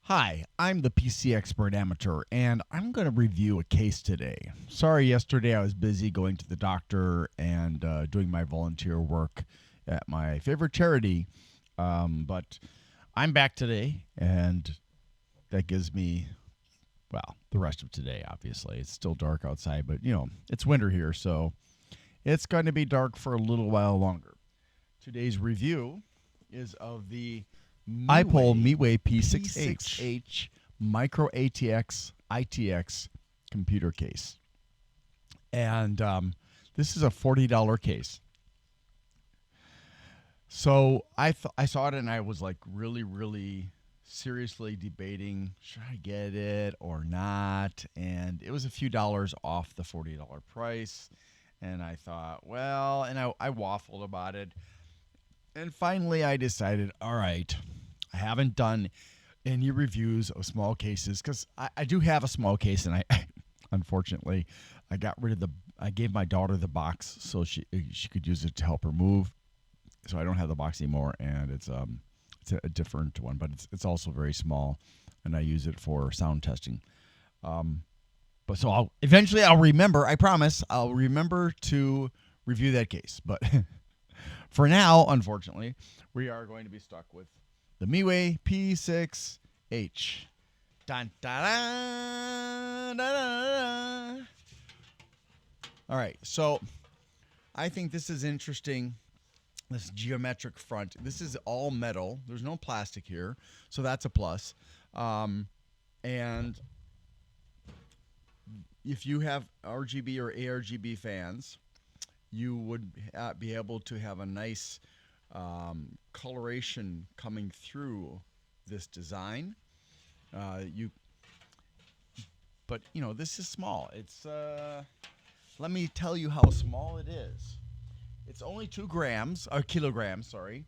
Hi, I'm the PC Expert Amateur, and I'm going to review a case today. Sorry, yesterday I was busy going to the doctor and doing my volunteer work at my favorite charity, but I'm back today, and that gives me, well, the rest of today, obviously. It's still dark outside, but, it's winter here, so it's going to be dark for a little while longer. Today's review is of the iPole MeWe P6H Micro ATX ITX computer case. And this is a $40 case. So I saw it and I was like really seriously debating, should I get it or not? And it was a few dollars off the $40 price. And I thought, well, and I waffled about it. And finally I decided, all right, I haven't done any reviews of small cases because I do have a small case, and I unfortunately I got rid of I gave my daughter the box so she could use it to help her move. So I don't have the box anymore, and it's a different one, but it's also very small, and I use it for sound testing. But so I'll remember. I promise I'll remember to review that case. But for now, unfortunately, we are going to be stuck with the MeWe P6H. Dun, dun, dun, dun, dun, dun. All right, so I think this is interesting. This geometric front. This is all metal. There's no plastic here, so that's a plus. And if you have RGB or ARGB fans, you would be able to have a nice coloration coming through this design. But this is small. It's let me tell you how small it is. It's only 2 kilograms, sorry,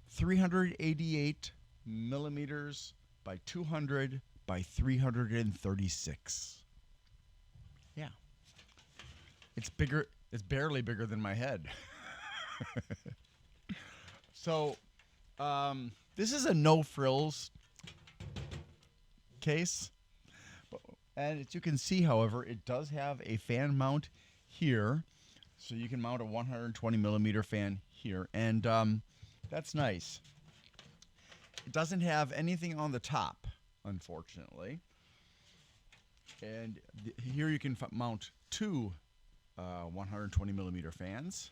388 millimeters by 200 by 336. Yeah, it's bigger. It's barely bigger than my head. So, this is a no frills case. And as you can see, however, it does have a fan mount here. So you can mount a 120 millimeter fan here. And that's nice. It doesn't have anything on the top, unfortunately. And here you can mount 2 120 millimeter fans.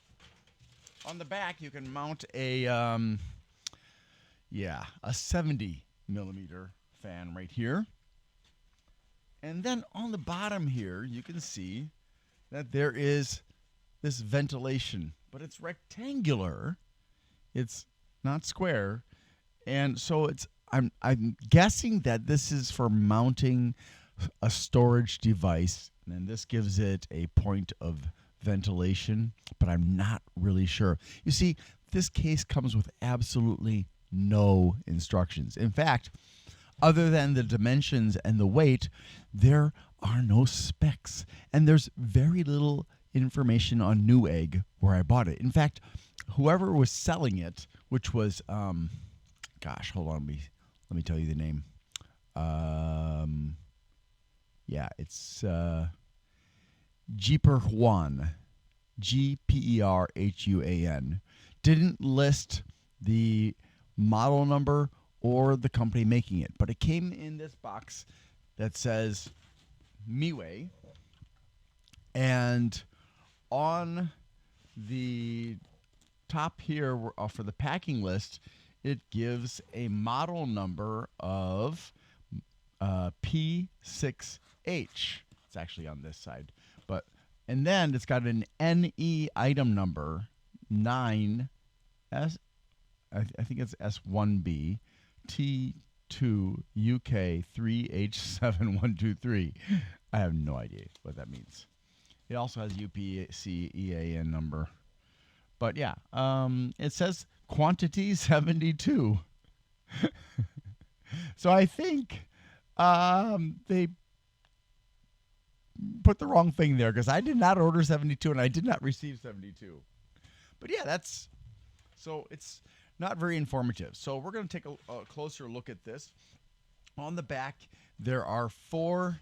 On the back, you can mount a 70 millimeter fan right here. And then on the bottom here, you can see that there is this ventilation, but it's rectangular. It's not square. And so I'm guessing that this is for mounting a storage device, and this gives it a point of ventilation, but I'm not really sure. You see, this case comes with absolutely no instructions. In fact, other than the dimensions and the weight, there are no specs. And there's very little information on Newegg where I bought it. In fact, whoever was selling it, which was, hold on, let me tell you the name. It's Gperhuan, Gperhuan. Didn't list the model number or the company making it, but it came in this box that says MeWe, and on the top here for the packing list, it gives a model number of P6H. It's actually on this side, and then it's got an NE item number 9 S. I think it's S1B. T2 UK 3H7123. I have no idea what that means. It also has UPC EAN number. But yeah, it says quantity 72. So I think they put the wrong thing there because I did not order 72 and I did not receive 72. But yeah, it's not very informative. So we're going to take a closer look at this. On the back, there are four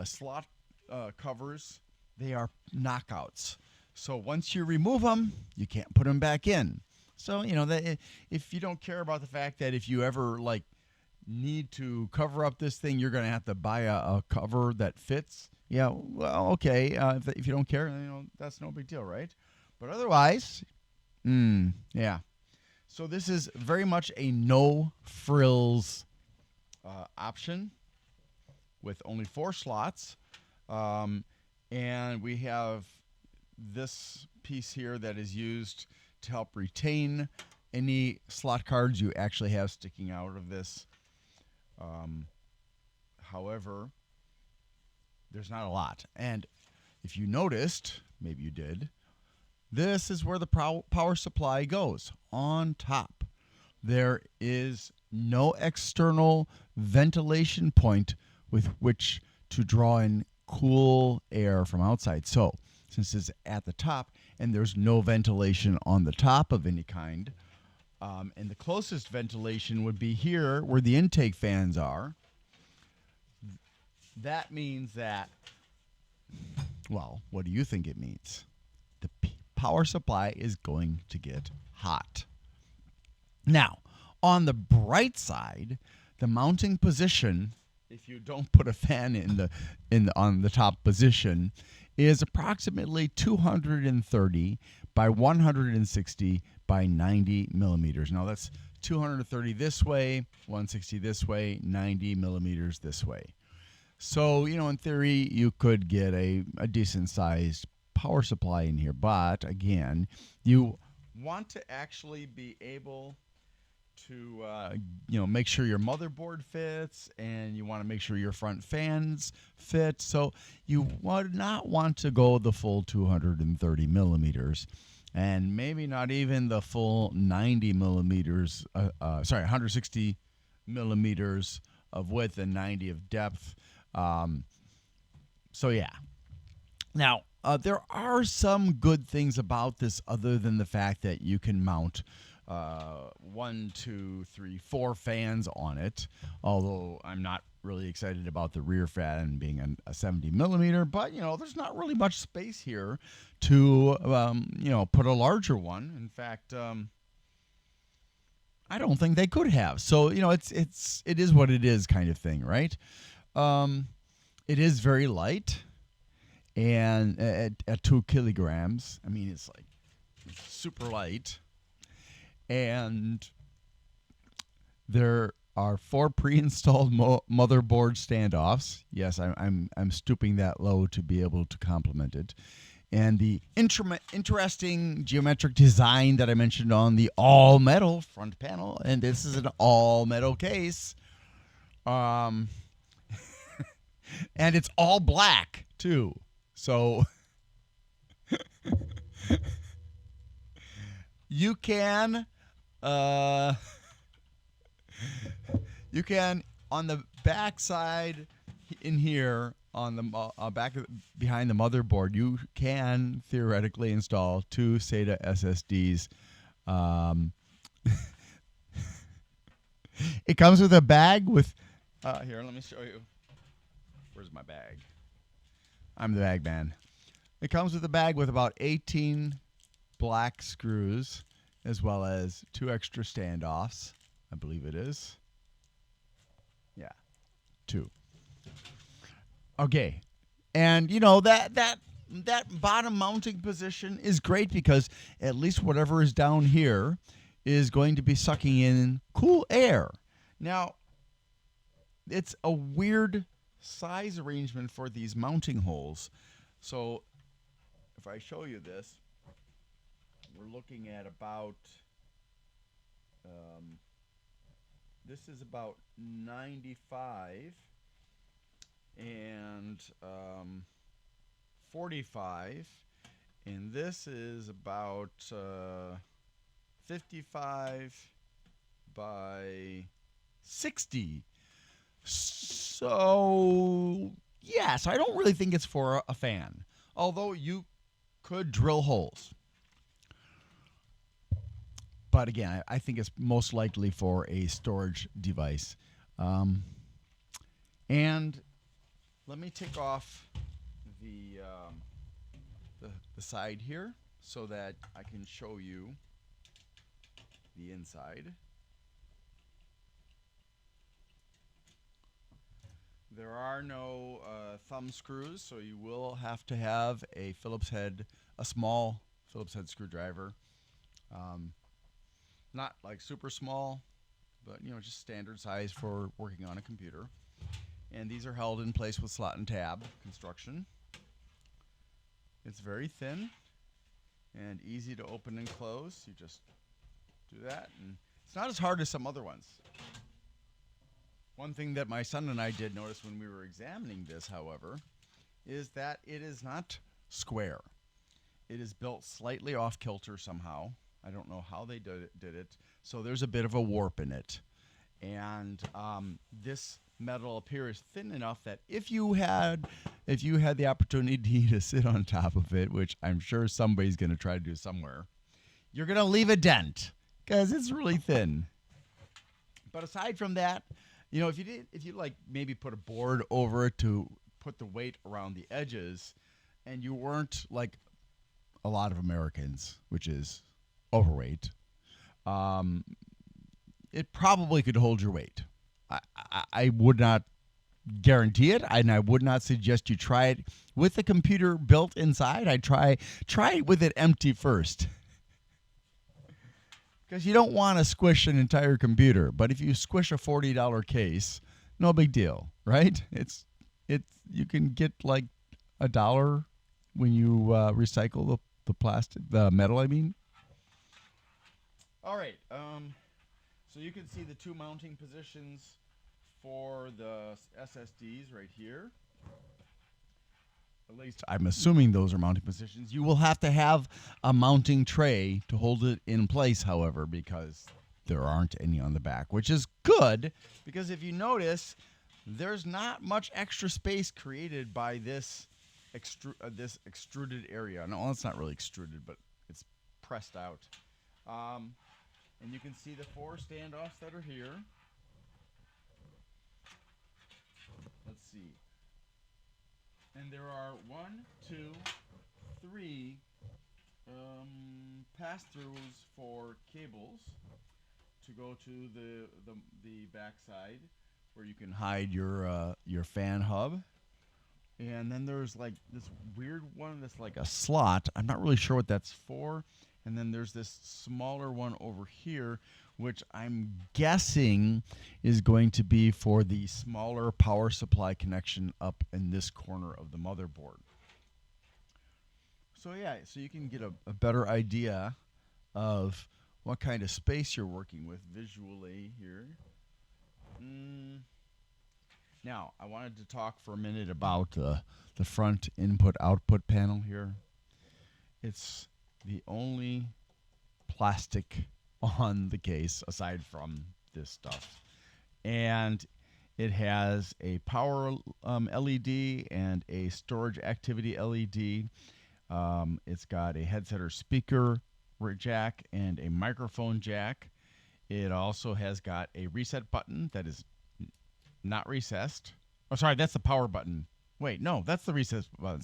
slot covers. They are knockouts. So once you remove them, you can't put them back in. So if you don't care about the fact that if you ever like need to cover up this thing, you're going to have to buy a cover that fits. Yeah, well, okay. If you don't care, that's no big deal, right? But otherwise, yeah. So this is very much a no frills option with only four slots. Um, and we have this piece here that is used to help retain any slot cards you actually have sticking out of this. However, there's not a lot. And if you noticed, maybe you did, this is where the power supply goes on top. There is no external ventilation point with which to draw in cool air from outside. So, since it's at the top and there's no ventilation on the top of any kind, and the closest ventilation would be here where the intake fans are, that means that, well, what do you think it means? The power supply is going to get hot. Now, on the bright side, the mounting position, if you don't put a fan on the top position, is approximately 230 by 160 by 90 millimeters. Now that's 230 this way, 160 this way, 90 millimeters this way. So, in theory, you could get a decent sized power supply in here. But again, you want to actually be able to make sure your motherboard fits, and you want to make sure your front fans fit. So you would not want to go the full 230 millimeters, and maybe not even the full 90 millimeters. 160 millimeters of width and 90 of depth. So yeah. Now there are some good things about this, other than the fact that you can mount 1, 2, 3, 4 fans on it. Although I'm not really excited about the rear fan being a 70 millimeter, but there's not really much space here to put a larger one. In fact, I don't think they could have. So it is what it is, kind of thing, right? It is very light, and at 2 kilograms, I mean, it's super light. And there are 4 pre-installed motherboard standoffs. Yes, I'm stooping that low to be able to complement it. And the interesting geometric design that I mentioned on the all-metal front panel, and this is an all-metal case. And it's all black too. So you can on the back side in here, on the back behind the motherboard, you can theoretically install 2 SATA SSDs. It comes with a bag with here, let me show you. Where's my bag? I'm the bag man. It comes with a bag with about 18 black screws, as well as 2 extra standoffs. I believe it is. Yeah, 2. Okay, and that bottom mounting position is great, because at least whatever is down here is going to be sucking in cool air. Now, it's a weird size arrangement for these mounting holes. So if I show you this, we're looking at about this is about 95 and 45, and this is about 55 by 60. So yes, I don't really think it's for a fan, although you could drill holes. But again, I think it's most likely for a storage device. Um, and let me take off the, the side here so that I can show you the inside. There are no thumb screws, so you will have to have a Phillips head, a small Phillips head screwdriver. Um, Not like super small, but just standard size for working on a computer. And these are held in place with slot and tab construction. It's very thin and easy to open and close. You just do that, and it's not as hard as some other ones. One thing that my son and I did notice when we were examining this, however, is that it is not square. It is built slightly off kilter somehow. I don't know how they did it. So there's a bit of a warp in it. And this metal up here is thin enough that if you had the opportunity to sit on top of it, which I'm sure somebody's going to try to do somewhere, you're going to leave a dent because it's really thin. But aside from that, if you like maybe put a board over it to put the weight around the edges, and you weren't like a lot of Americans, which is overweight, it probably could hold your weight. I would not guarantee it, and I would not suggest you try it with the computer built inside. I'd try it with it empty first, because you don't want to squish an entire computer. But if you squish a $40 case, no big deal, right? It's you can get like $1 when you recycle the plastic, the metal, I mean. All right. So you can see the two mounting positions for the SSDs right here. At least I'm assuming those are mounting positions. You will have to have a mounting tray to hold it in place, however, because there aren't any on the back, which is good, because if you notice, there's not much extra space created by this this extruded area. No, it's not really extruded, but it's pressed out. And you can see the 4 standoffs that are here. Let's see. And there are 1, 2, 3 pass-throughs for cables to go to the back side, where you can hide your fan hub. And then there's like this weird one that's like a slot. I'm not really sure what that's for. And then there's this smaller one over here, which I'm guessing is going to be for the smaller power supply connection up in this corner of the motherboard. So yeah, so you can get a better idea of what kind of space you're working with visually here. Now, I wanted to talk for a minute about the front input-output panel here. It's the only plastic on the case aside from this stuff. And it has a power LED and a storage activity LED. It's got a headset or speaker jack and a microphone jack. It also has got a reset button that is not recessed. Oh, sorry, that's the power button. Wait, no, that's the reset button.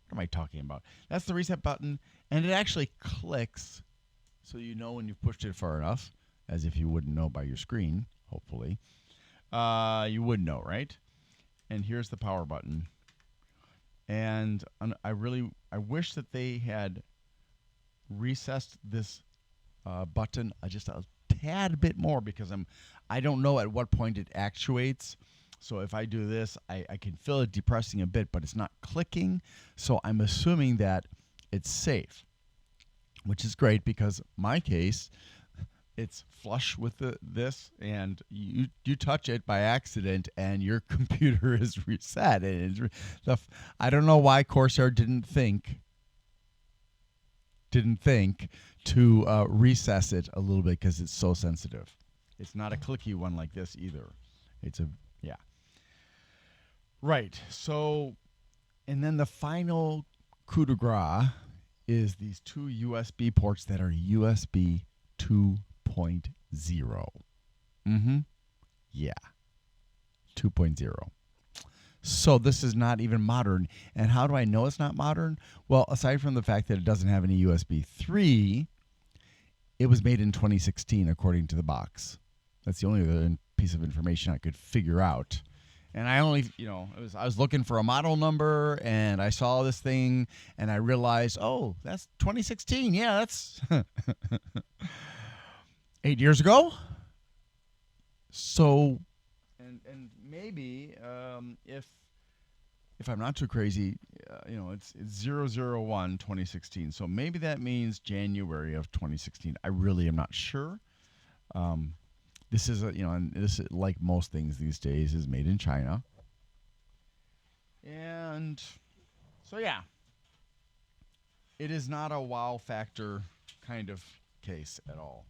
What am I talking about? That's the reset button, and it actually clicks, so you know when you've pushed it far enough, as if you wouldn't know by your screen, hopefully. You would know, right? And here's the power button. And I wish that they had recessed this button just a tad bit more, because I don't know at what point it actuates. So if I do this, I can feel it depressing a bit, but it's not clicking. So I'm assuming that it's safe, which is great, because my case, it's flush with this, and you touch it by accident, and your computer is reset. And I don't know why Corsair didn't think to recess it a little bit, because it's so sensitive. It's not a clicky one like this either. It's yeah. Right. So, and then the final coup de grace is these 2 USB ports that are USB 2.0. Yeah. 2.0. So this is not even modern. And how do I know it's not modern? Well, aside from the fact that it doesn't have any USB 3, it was made in 2016 according to the box. That's the only other piece of information I could figure out. And I only, I was looking for a model number and I saw this thing and I realized, oh, that's 2016. Yeah, that's 8 years ago. So, and maybe if I'm not too crazy, it's 001 2016. So maybe that means January of 2016. I really am not sure. This is and this is, like most things these days, is made in China. And so yeah, it is not a wow factor kind of case at all.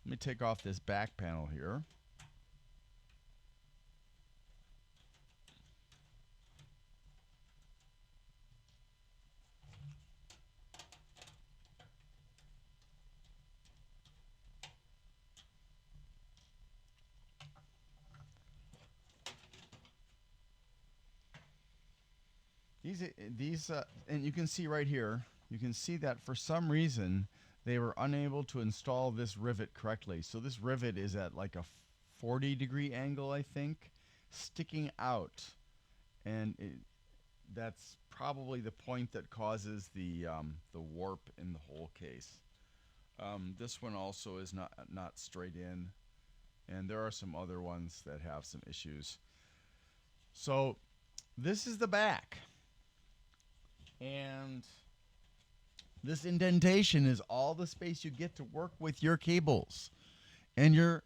Let me take off this back panel here. These and you can see right here, you can see that for some reason they were unable to install this rivet correctly. So this rivet is at like a 40-degree angle, I think, sticking out, and that's probably the point that causes the warp in the whole case. This one also is not straight in, and there are some other ones that have some issues. So this is the back. And this indentation is all the space you get to work with your cables and your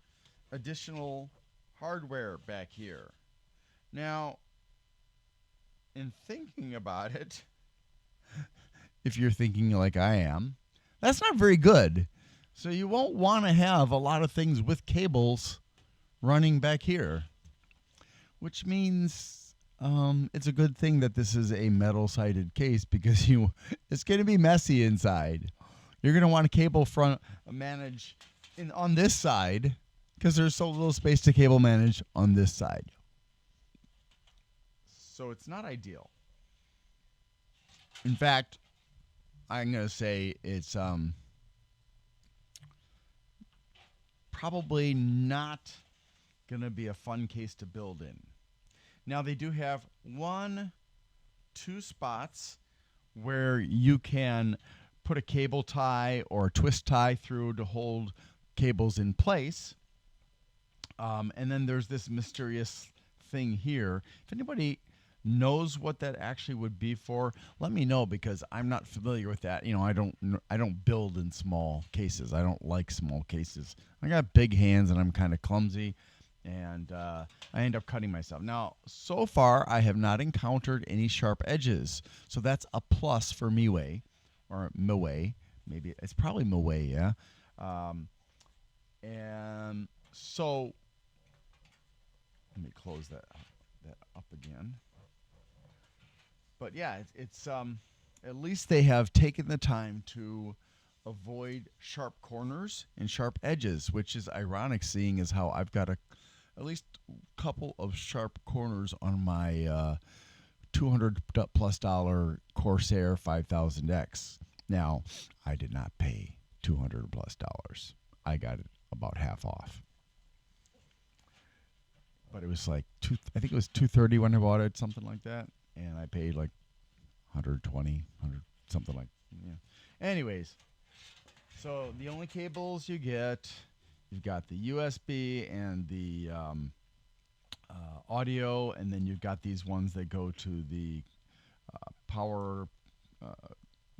additional hardware back here. Now, in thinking about it, if you're thinking like I am, that's not very good. So you won't want to have a lot of things with cables running back here, which means it's a good thing that this is a metal-sided case because it's going to be messy inside. You're going to want a cable front manage on this side because there's so little space to cable manage on this side. So it's not ideal. In fact, I'm going to say it's probably not going to be a fun case to build in. Now, they do have 2 spots where you can put a cable tie or a twist tie through to hold cables in place. And then there's this mysterious thing here. If anybody knows what that actually would be for, let me know because I'm not familiar with that. I don't build in small cases. I don't like small cases. I got big hands and I'm kind of clumsy. And I end up cutting myself. Now, so far, I have not encountered any sharp edges. So that's a plus for Miwei, or Miwei. Maybe it's probably Miwei, yeah. And so, let me close that up again. But yeah, it's at least they have taken the time to avoid sharp corners and sharp edges, which is ironic, seeing as how I've got at least a couple of sharp corners on my $200+ Corsair 5000X. Now, I did not pay $200+. I got it about half off. But it was like I think it was $230 when I bought it, something like that, and I paid like $120, something like. Yeah. Anyways, so the only cables you get. You've got the USB and the audio, and then you've got these ones that go to the power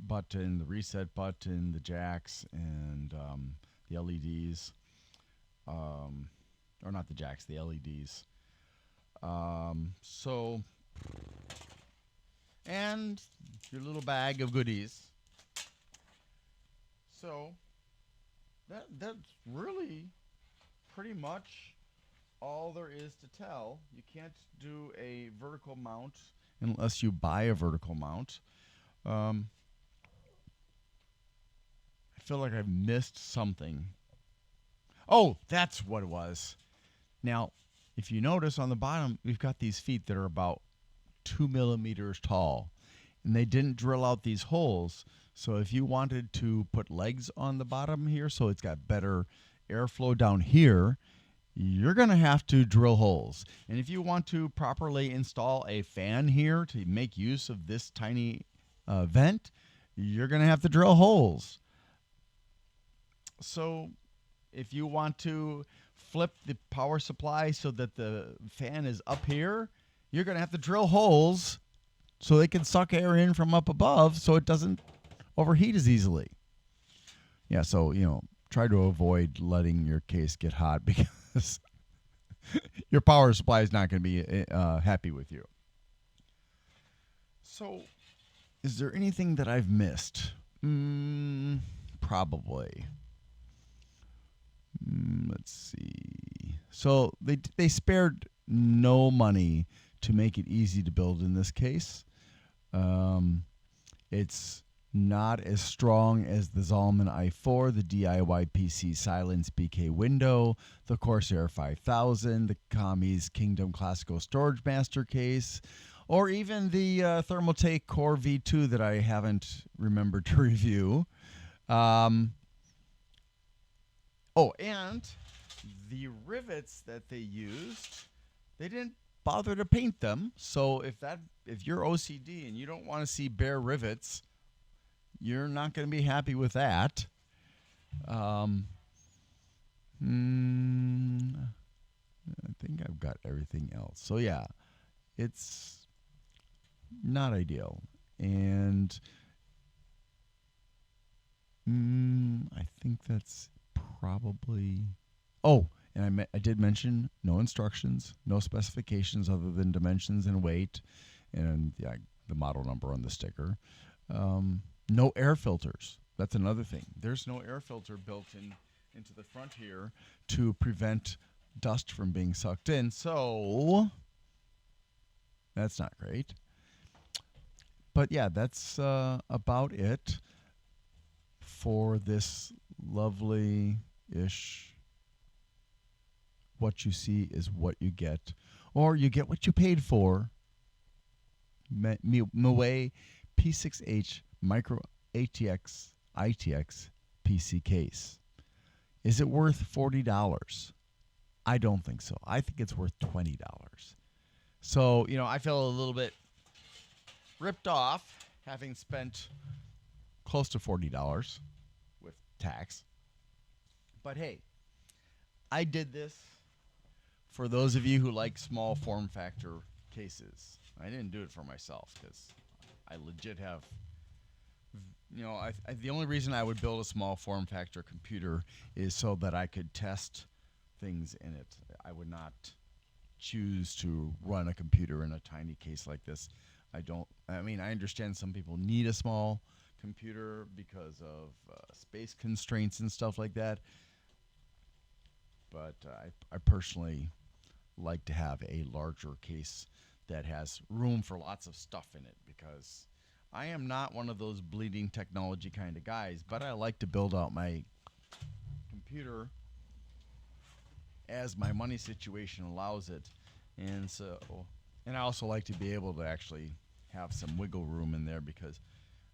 button, the reset button, the jacks, and the LEDs. Or not the jacks, the LEDs. And your little bag of goodies. So that's really pretty much all there is to tell. You can't do a vertical mount unless you buy a vertical mount. I feel like I've missed something. Oh, that's what it was. Now, if you notice on the bottom, we've got these feet that are about 2 millimeters tall, and they didn't drill out these holes. So if you wanted to put legs on the bottom here, so it's got better airflow down here, you're going to have to drill holes. And if you want to properly install a fan here to make use of this tiny vent, you're going to have to drill holes. So if you want to flip the power supply so that the fan is up here, you're going to have to drill holes so they can suck air in from up above so it doesn't overheat as easily. Yeah, so, try to avoid letting your case get hot because your power supply is not going to be happy with you. So, is there anything that I've missed? Probably. Let's see. So they spared no money to make it easy to build in this case. It's not as strong as the Zalman i4, the DIY PC Silence BK Window, the Corsair 5000, the Kami's Kingdom Classico Storage Master case, or even the Thermaltake Core V2 that I haven't remembered to review. And the rivets that they used, they didn't bother to paint them. So if you're OCD and you don't want to see bare rivets, you're not going to be happy with that. I think I've got everything else. So yeah, it's not ideal. And I think that's probably... Oh, and I did mention no instructions, no specifications other than dimensions and weight, and the model number on the sticker. No air filters. That's another thing. There's no air filter built into the front here to prevent dust from being sucked in. So that's not great. But yeah, that's about it for this lovely-ish what you see is what you get, or you get what you paid for. Mouet P6H Micro ATX ITX PC case. Is it worth $40? I don't think so. I think it's worth $20. So, I feel a little bit ripped off having spent close to $40 with tax. But hey, I did this for those of you who like small form factor cases. I didn't do it for myself because I legit have, the only reason I would build a small form factor computer is so that I could test things in it. I would not choose to run a computer in a tiny case like this. I understand some people need a small computer because of space constraints and stuff like that. But I personally like to have a larger case that has room for lots of stuff in it, because I am not one of those bleeding technology kind of guys, but I like to build out my computer as my money situation allows it. And I also like to be able to actually have some wiggle room in there, because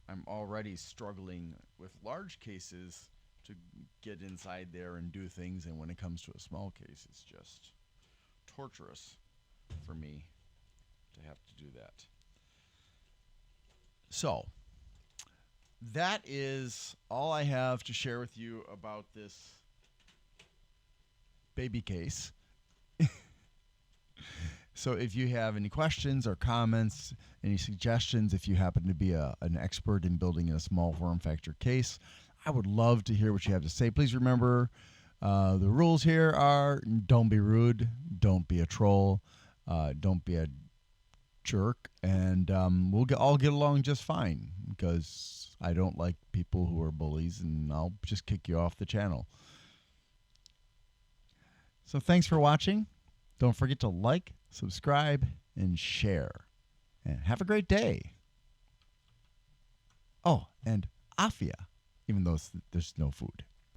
I'm already struggling with large cases to get inside there and do things, and when it comes to a small case, it's just torturous for me to have to do that. So that is all I have to share with you about this baby case. So if you have any questions or comments, any suggestions, if you happen to be an expert in building a small form factor case, I would love to hear what you have to say. Please remember, the rules here are: don't be rude, don't be a troll, don't be a jerk, and we'll all get along just fine, because I don't like people who are bullies, and I'll just kick you off the channel. So thanks for watching. Don't forget to like, subscribe, and share. And have a great day. Oh, and Afia, even though there's no food.